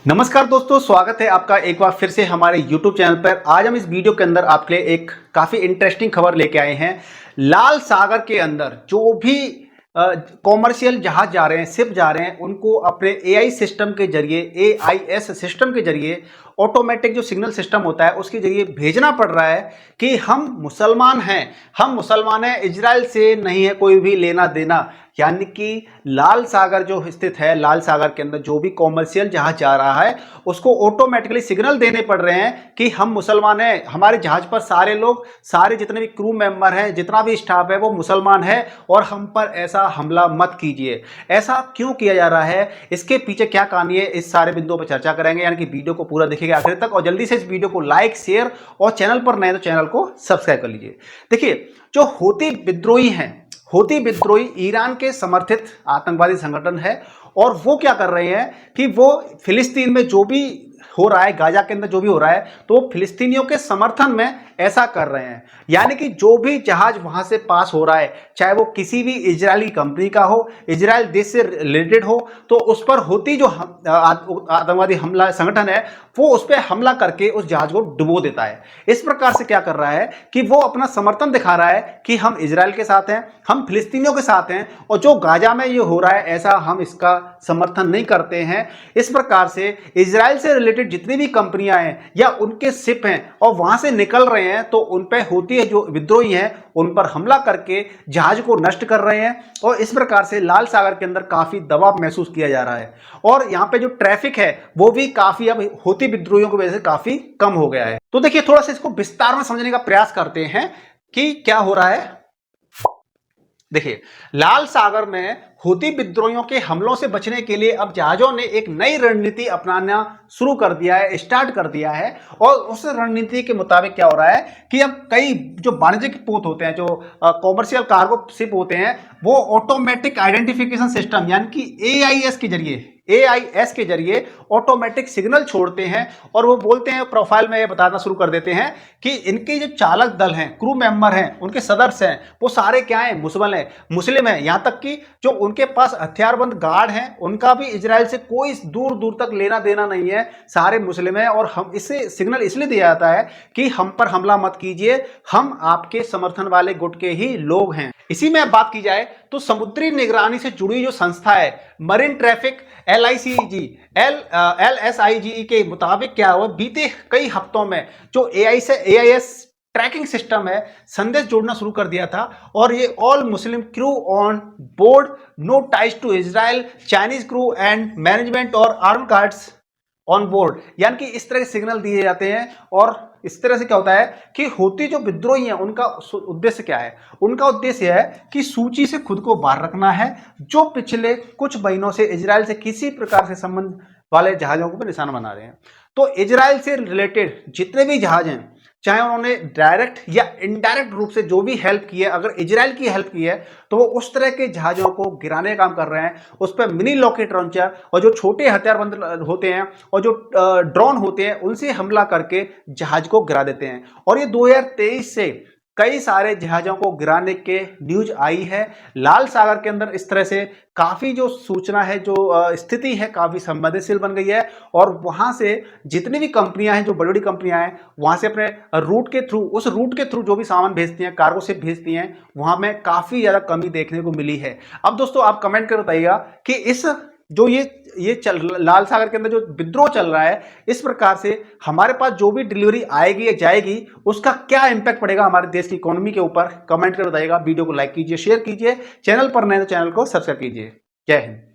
नमस्कार दोस्तों, स्वागत है आपका एक बार फिर से हमारे YouTube चैनल पर। आज हम इस वीडियो के अंदर आपके लिए एक काफ़ी इंटरेस्टिंग खबर लेके आए हैं। लाल सागर के अंदर जो भी कॉमर्शियल जहाज जा रहे हैं, शिप जा रहे हैं, उनको अपने एआई सिस्टम के जरिए, एआईएस सिस्टम के जरिए, ऑटोमेटिक जो सिग्नल सिस्टम होता है उसके जरिए भेजना पड़ रहा है कि हम मुसलमान हैं, इजराइल से नहीं है कोई भी लेना देना। यानी कि लाल सागर जो स्थित है, लाल सागर के अंदर जो भी कॉमर्शियल जहाज जा रहा है उसको ऑटोमेटिकली सिग्नल देने पड़ रहे हैं कि हम मुसलमान हैं, हमारे जहाज पर सारे लोग, सारे जितने भी क्रू मेंबर हैं, जितना भी स्टाफ है वो मुसलमान है और हम पर ऐसा हमला मत कीजिए। ऐसा क्यों किया जा रहा है, इसके पीछे क्या कहानी है, इस सारे बिंदुओं पर चर्चा करेंगे। यानी कि वीडियो को पूरा देखिएगा आखिर तक और जल्दी से इस वीडियो को लाइक, शेयर और चैनल पर नए तो चैनल को सब्सक्राइब कर लीजिए। देखिए, जो हूती विद्रोही ईरान के समर्थित आतंकवादी संगठन है और वो क्या कर रहे हैं कि वो फिलिस्तीन में जो भी हो रहा है, गाजा के अंदर जो भी हो रहा है, तो वो फिलिस्तीनियों के समर्थन में ऐसा कर रहे हैं। यानी कि जो भी जहाज वहां से पास हो रहा है, चाहे वो किसी भी इजरायली कंपनी का हो, इजराइल देश से रिलेटेड हो, तो उस पर हूती जो आतंकवादी हमला संगठन है वो उस पर हमला करके उस जहाज को डुबो देता है। इस प्रकार से क्या कर रहा है कि वो अपना समर्थन दिखा रहा है कि हम इजराइल के साथ हैं, हम फिलिस्तीनियों के साथ हैं और जो गाजा में ये हो रहा है ऐसा हम इसका समर्थन नहीं करते हैं। इस प्रकार से इजराइल से रिलेटेड जितनी भी कंपनियां हैं या उनके शिप हैं और वहां से निकल रहे हैं, तो उन पे हूती है जो विद्रोही हैं उन पर हमला करके जहाज को नष्ट कर रहे हैं और इस प्रकार से लाल सागर के अंदर काफी दबाव महसूस किया जा रहा है और यहाँ पे जो ट्रैफिक है वो भी काफी अब हूती विद्रोहियों की वजह से काफी कम हो गया है। तो देखिए, थोड़ा सा इसको विस्तार में समझने का प्रयास करते हैं कि क्या हो रहा है। देखिए, लाल सागर में हूती विद्रोहियों के हमलों से बचने के लिए अब जहाजों ने एक नई रणनीति अपनाना शुरू कर दिया है, स्टार्ट कर दिया है। और उस रणनीति के मुताबिक क्या हो रहा है कि अब कई जो वाणिज्यिक पोत होते हैं, जो कॉमर्शियल कार्गो शिप होते हैं, वो ऑटोमेटिक आइडेंटिफिकेशन सिस्टम यानी कि एआईएस के जरिए ऑटोमेटिक सिग्नल छोड़ते हैं और वो बोलते हैं, प्रोफाइल में ये बताना शुरू कर देते हैं कि इनके जो चालक दल हैं, क्रू मेंबर हैं, उनके सदस्य हैं, वो सारे क्या हैं, मुस्लिम हैं। यहाँ तक कि जो उनके पास हथियारबंद गार्ड हैं उनका भी इजराइल से कोई दूर दूर तक लेना देना नहीं है, सारे मुस्लिम हैं। और हम इससे सिग्नल इसलिए दिया जाता है कि हम पर हमला मत कीजिए, हम आपके समर्थन वाले गुट के ही लोग हैं। इसी में बात की जाए तो समुद्री निगरानी से जुड़ी जो संस्था है मरीन ट्रैफिक LSIGE के मुताबिक क्या हुआ, बीते कई हफ्तों में जो एआईएस ट्रैकिंग सिस्टम है संदेश जोड़ना शुरू कर दिया था और ये all Muslim crew on board, no ties to Israel, Chinese crew and management और आर्म गार्ड्स ऑन बोर्ड, यानी कि इस तरह के सिग्नल दिए जाते हैं। और इस तरह से क्या होता है कि हूती जो विद्रोही हैं उनका उद्देश्य क्या है, उनका उद्देश्य है कि सूची से खुद को बाहर रखना है जो पिछले कुछ महीनों से इजराइल से किसी प्रकार से संबंध वाले जहाजों को निशाना बना रहे हैं। तो इजराइल से रिलेटेड जितने भी जहाज हैं, चाहे उन्होंने डायरेक्ट या इनडायरेक्ट रूप से जो भी हेल्प की है, अगर इजराइल की हेल्प की है तो वो उस तरह के जहाजों को गिराने का काम कर रहे हैं। उस पर मिनी रॉकेट लॉन्चर और जो छोटे हथियारबंद होते हैं और जो ड्रोन होते हैं उनसे हमला करके जहाज को गिरा देते हैं। और ये 2023 से कई सारे जहाजों को गिराने के न्यूज आई है। लाल सागर के अंदर इस तरह से काफ़ी जो सूचना है, जो स्थिति है काफ़ी संवेदनशील बन गई है और वहाँ से जितनी भी कंपनियां हैं, जो बड़ी बड़ी कंपनियां हैं, वहाँ से अपने उस रूट के थ्रू जो भी सामान भेजती हैं, कार्गो शिप भेजती हैं, वहाँ में काफ़ी ज़्यादा कमी देखने को मिली है। अब दोस्तों आप कमेंट कर बताइएगा कि इस जो लाल सागर के अंदर जो विद्रोह चल रहा है, इस प्रकार से हमारे पास जो भी डिलीवरी आएगी या जाएगी उसका क्या इंपैक्ट पड़ेगा हमारे देश की इकोनॉमी के ऊपर, कमेंट कर बताइएगा। वीडियो को लाइक कीजिए, शेयर कीजिए, चैनल पर नए तो चैनल को सब्सक्राइब कीजिए। जय हिंद।